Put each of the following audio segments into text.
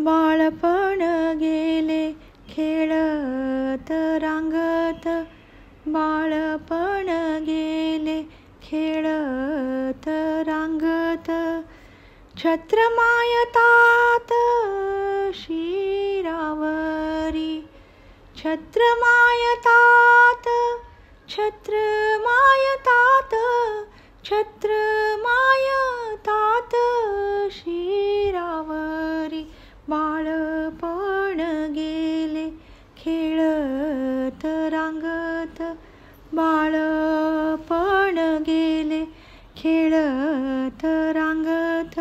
बाळपण गेले खेळत रांगत, बाळपण गेले खेळत रांगत. छत्रमायतात शिरावरी, छत्रमायतात, छत्रमायतात, छत्रमायतात शिरावरी. बाळपण गेले खेळत रांगत, बाळपण गेले खेळत रांगत.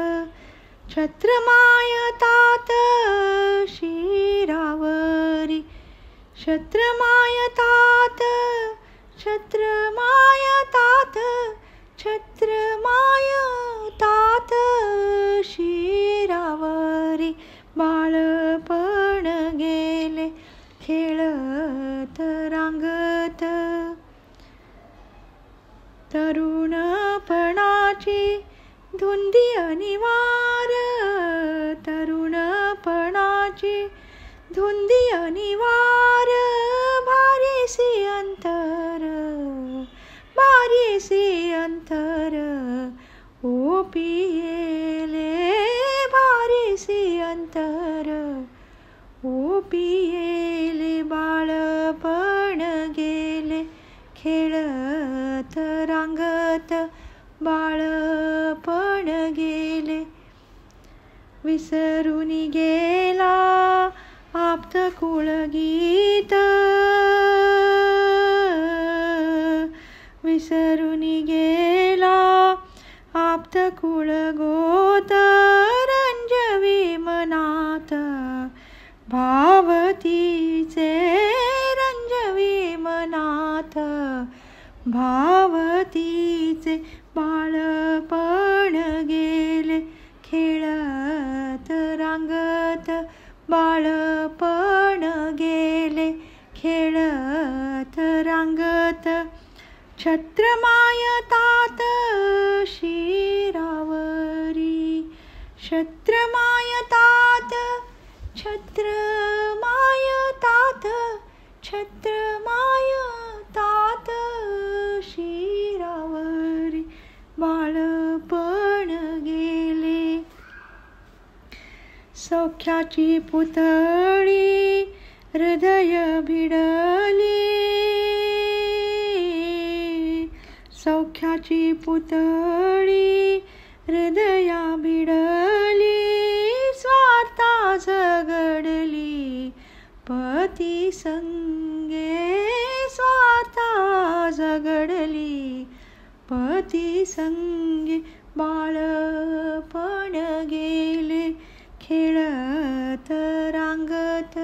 छत्रमायतात शिरावरी, छत्रमायतात, छत्रमायतात, छत्रमायतात शिरावरी. बाळपण गेले खेळत रांगत. तरुणपणाची धुंदी अनिवार, तरुणपणाची धुंदी अनिवार. भारीसी अंतर, भारीसी अंतर, ओ पियेले भारीसी अंतर, ओ पियेले. बाळपण गेले खेळत रांगत, बाळपण गेले. विसरून गेला आप्त कुळगीत, विसरून गेला आप्त कुळगोत. रंजवी मनात भावतीचे, रंजवी मनात भावतीचे. बाळपण गेले खेळत रांगत, बाळपण गेले खेळत रांगत. छत्रमायतात शिरावरी, छत्रमायतात, छत्रमायतात, छत्रमायतात शिरावरी. बाळपण गेले. सौख्याची पुतळी हृदय भिडली, सौख्याची पुतळी हृदया भिडली. स्वार्था झगडली पती संगे, स्वार्था झगडली पती संगे. बाळपण गेले खेळत रांगत,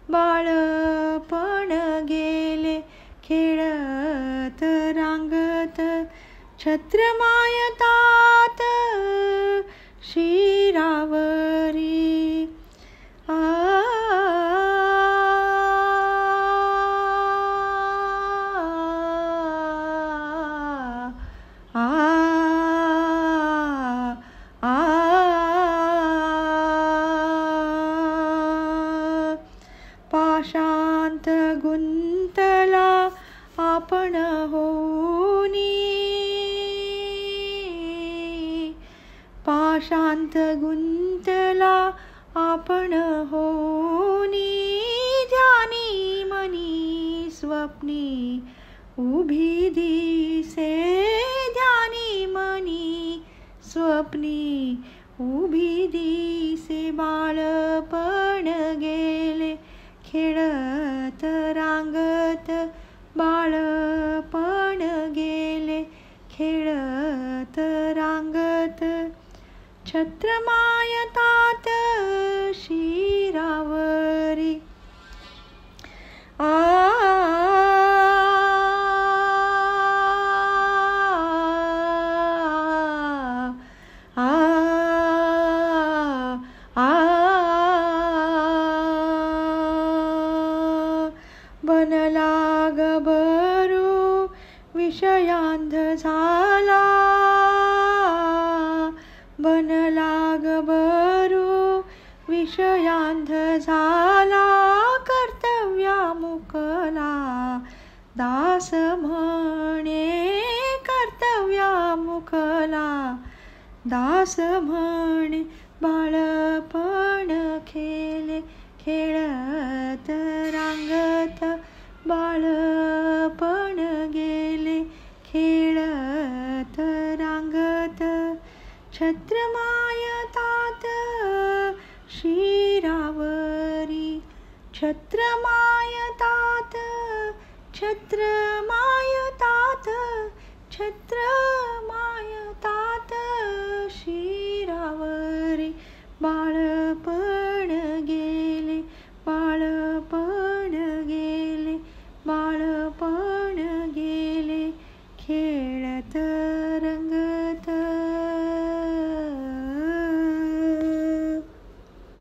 बाळपण गेले खेळत रांगत. छत्रमायतात शिरावरी. आ आ आ पाशांत गुंतला आपण होनी, पाशांत गुंतला आपण होनी. ध्यानी मनी स्वप्नी उभी दिसे, ध्यानी मनी स्वप्नी उभी दिसे. बाळपण गेले खेळत रांगत, बाळपण गेले खेळत रांगत. छत्रमायतात शिरावरी. आ आ आ बनला गबरू विषयांध झाला, बनला गबरू विषयांध झाला कर्तव्या मुकला दास म्हणे कर्तव्या मुकला दास म्हणे बाळपण खेळे खेळत रांगत बाळपण गेले खेळत रांगत छत्रमायतात शिरावरी छत्रमायतात छत्रमायतात छत्रमायतात शिरावरी बाळ